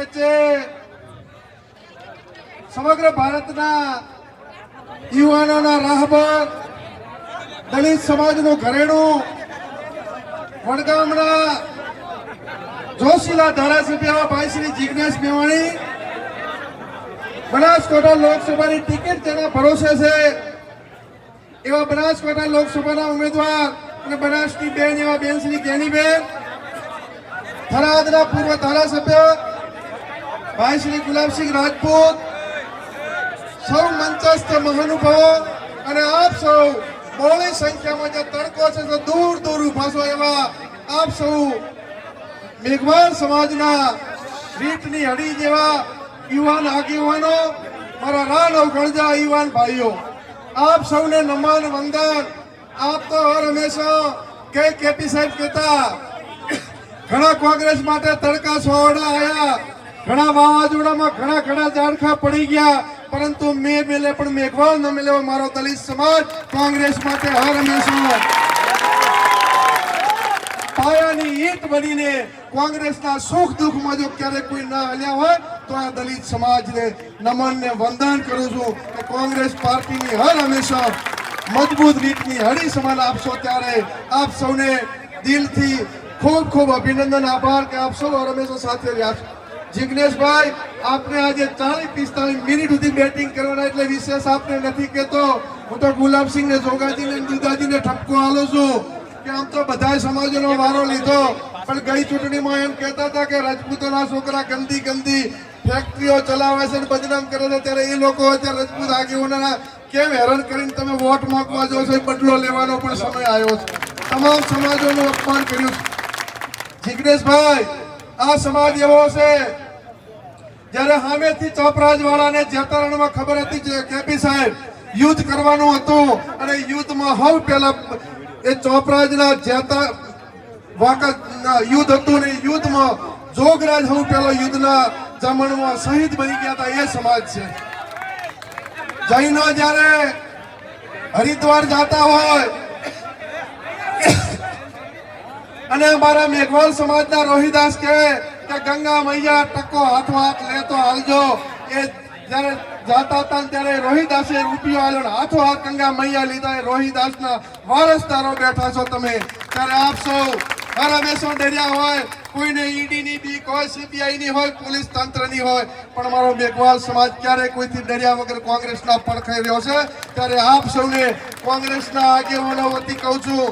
વચ્ચે સમગ્ર ભારતના યુવાનોના રાહબર દલિત સમાજનું ઘરેણું વડગામના જોશીલા ધારાસભ્ય ભાઈ શ્રી જિગ્નેશ મેવાણી બનાસકાંઠા લોકસભાની ટિકિટ તેના ભરોસે છે એવા બનાસકાંઠા લોકસભાના ઉમેદવાર અને બનાસની બેન એવા બેન શ્રી જ્ઞાનીબેન, થરાદના પૂર્વ ધારાસભ્ય ભાઈ શ્રી ગુલાબસિંહ રાજપૂત, સૌ મંચસ્થ મહાનુભાવો અને આપ સૌ બહોળી સંખ્યામાં જે તડકો છે તો દૂર દૂર ઉભા છો એવા આપ સૌ મેઘવાળ સમાજના રીતની હડી જેવા યુવાન આગેવાનો, મારા રાણવ ગણજા યુવાન ભાઈઓ, આપ સૌને નમન વંદન। આપ તો હર હંમેશા કેપી સાહેબ કહેતા ઘણા કોંગ્રેસ માટે તડકા સોવડા આયા, ઘણા વાવાઝોડામાં ઘણા ઝાડખા પડી ગયા, પરંતુ મેં મેલે પણ મેઘવાળ ન મેળવ્યો મારો દલિત સમાજ કોંગ્રેસ માટે હર હંમેશા પાયાની ઈંટ બનીને કોંગ્રેસના સુખ દુઃખમાં જો ક્યારેક કોઈ ના હલ્યા હોય તો આ દલિત સમાજને નમન ને વંદન કરું છું કે કોંગ્રેસ પાર્ટીની હર હંમેશા મજબૂત રીતની હળી સમાન આપશો। ત્યારે આપ સૌને દિલથી ખૂબ ખૂબ અભિનંદન, આભાર કે આપ સૌ હર હંમેશા સાથે રહ્યા છો। જિગ્નેશભાઈ, આપને આજે 40-45 મિનિટ સુધી બેટિંગ કરવાના એટલે વિશેષ આપને નથી કહેતો, હું તો ગુલાબસિંહ ને જોગાજીને દુદાજીને ઠપકો આલું છું કે આમ તો બધા સમાજોનો વારો લીધો, પણ ગઈ ચૂંટણીમાં એમ કહેતા હતા કે રાજપૂતોના છોકરા ગંદી ફેક્ટરીઓ ચલાવે છે અને બદનામ કરે છે, ત્યારે એ લોકો અત્યારે રાજપૂત આગેવાનોના કેમ હેરાન કરીને તમે વોટ માંગવા જો છો, બદલો લેવાનો પણ સમય આવ્યો છે। તમામ સમાજોનું અપમાન કર્યું છે। જિગ્નેશભાઈ, આ સમાજ એવો છે જ્યારે સામેથી ચોપરાજ વાળાને જેતરણમાં ખબર હતી કે કેપી સાહેબ યુદ્ધ કરવાનું હતું અને યુદ્ધમાં હવ પહેલા એ ચોપરાજના જેતા વાકતના યુદ્ધ હતું ને યુદ્ધમાં જોગરાજ હવ પહેલો યુદ્ધના જમણમાં શહીદ બની ગયા હતા એ સમાજ છે। જૈનો જ્યારે હરિદ્વાર જતા હોય અને અમારા મેઘવાળ સમાજના રોહિદાસ કહે કે ગંગા મૈયા ટકો હાથ લેતો હાલજો, એ જ્યારે જાતા હતા ત્યારે રોહિદાસે રૂપિયો આલ્યો, હાથો હાથ ગંગા મૈયા લીધા, એ રોહિદાસના વારસદારો બેઠા છો તમે। ત્યારે આપ સૌ હર હંમેશા ડર્યા હોય, કોઈને ઈડીની બીક હોય, સીબીઆઈની હોય, પોલીસ તંત્રની હોય, પણ અમારો મેઘવાળ સમાજ ક્યારે કોઈથી ડર્યા વગર કોંગ્રેસના પડખે રહ્યો છે। ત્યારે આપ સૌને કોંગ્રેસના આગેવાનો વતી કહું છું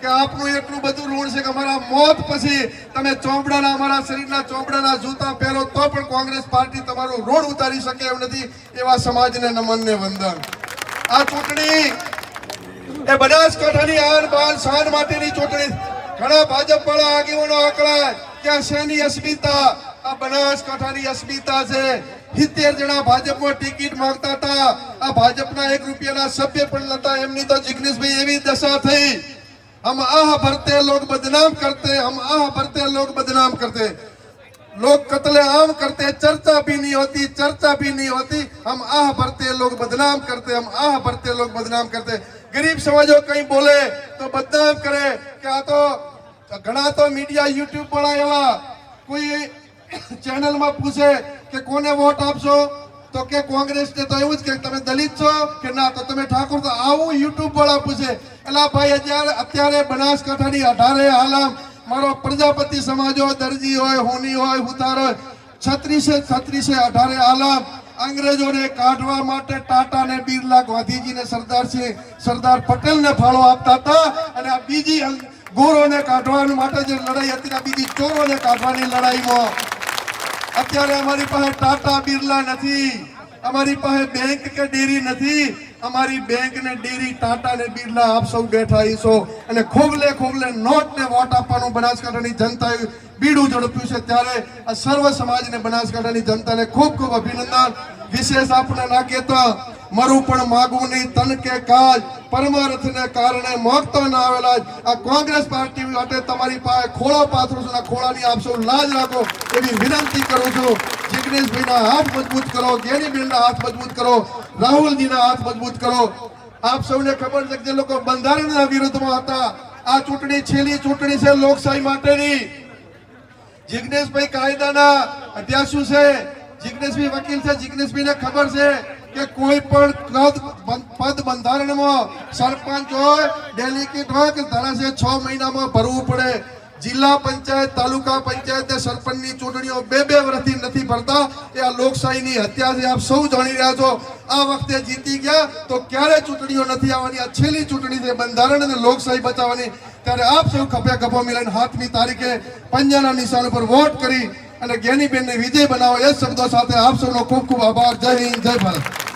કે આપનું એટલું બધું ઋણ છે કે અમારા મોત પછી તમે ચોપડાના અમારા શરીરના ચોપડાના જૂતા પહેરો તો પણ કોંગ્રેસ પાર્ટી તમારું ઋણ ઉતારી શકે એમ નથી, એવા સમાજને નમન ને વંદન। આ ચૂંટણી એ બનાસકાંઠાની આન બાન શાન માટેની ચૂંટણી, ઘણા ભાજપ વાળા આગેવાનો આકળાય કે શેની અસ્મિતા, આ બનાસકાંઠાની અસ્મિતા છે। 70 જણા ભાજપમાં ટિકિટ માંગતા હતા, આ ભાજપના 1 રૂપિયાના સભ્ય પણ નતા, એમની તો જિગ્નેશભાઈ એવી દશા થઈ, हम आह भरते लोग बदनाम करते, हम आह भरते लोग बदनाम करते, लोग कत्लेआम करते, चर्चा भी नहीं होती, हम आह भरते लोग बदनाम करते, हम आह भरते लोग बदनाम करते। गरीब समाजों कहीं बोले तो बदनाम करे कि आ तो घना तो मीडिया यूट्यूब वाला एवा कोई चैनल में पूछे कि कोने वोट आपशो तो के कांग्रेस ने तो એવું જ કે તમે દલિત છો કે ના તો તમે ઠાકોર, તો આવું યુટ્યુબ વાળા પૂછે। એલા ભાઈ અત્યારે બનાસકાંઠાની 18 આલમ મારો પ્રજાપતિ સમાજ હોય, દરજી હોય, હોની હોય, હુતાર હોય, 36 18 આલમ અંગ્રેજોને કાઢવા માટે ટાટા ને બિરલા, ગાંધીજીને સરદાર પટેલને ફાળો આપતા હતા, અને આ બીજી ગોરોને કાઢવા માટે જે લડાઈ હતી આ બીજી ચોરોને કાઢવાની લડાઈમાં અત્યારે અમારી પાસે ટાટા બિરલા નથી, અમારી પાસે બેંક કે ડેરી નથી, અમારી બેંક ને ડેરી ટાટા ને બિરલા આપ સૌ બેઠા છો, અને ખોબલે નોટ ને વોટ આપવાનું બનાસકાંઠાની જનતાએ બીડું ઝડપ્યું છે। ત્યારે આ સર્વ સમાજને બનાસકાંઠાની જનતાને ખૂબ ખૂબ અભિનંદન। વિશેષ આપણે ના કહેતા મરું પણ માગવું નહીં, તન કે કાજ પરમાર્થને કારણે મોગતો ના આવેલા આ કોંગ્રેસ પાર્ટી માટે તમારી પાસે ખોળો પાથરું છું, ખોળાની આપ સૌ લાજ રાખો એવી વિનંતી કરું છું। જિગ્નેશભાઈના હાથ મજબૂત કરો, જ્ઞાનીબેનના હાથ મજબૂત કરો, રાહુલજીના હાથ મજબૂત કરો। આપ સૌને ખબર છે કે જે લોકો બંધારણના વિરુદ્ધમાં હતા, આ ચૂંટણી છેલ્લી ચૂંટણી છે લોકશાહી માટેની, જિગ્નેશભાઈ કાયદાના અધ્યાસુ છે, જિગ્નેશભાઈ વકીલ છે, જિગ્નેશભાઈને ખબર છે કે કોઈ પણ પદ બંધારણમાં સરપંચ હોય, ડેલિગેટ હોય કે ધારાસભ્ય 6 મહિનામાં ભરવું પડે. જિલ્લા પંચાયત, તાલુકા પંચાયત ને સરપંચની ચૂંટણીઓ 2 વર્ષથી નથી ભરતા. એ આ લોકશાહીની હત્યા છે, આપ સૌ જાણી રહ્યા છો. આ વખતે જીતી ગયા તો ક્યારે ચૂંટણીઓ નથી આવવાની. આ છેલ્લી ચૂંટણી છે બંધારણ અને લોકશાહી બચાવવાની. ત્યારે આપ સૌ ખભે ખભો મિલાઈને 7મી તારીખે પંજાના નિશાન ઉપર વોટ કરી અને જ્ઞાનીબેનને વિજય બનાવો. એ શબ્દો સાથે આપ સૌનો ખૂબ ખૂબ આભાર. જય હિન્દ, જય ભારત.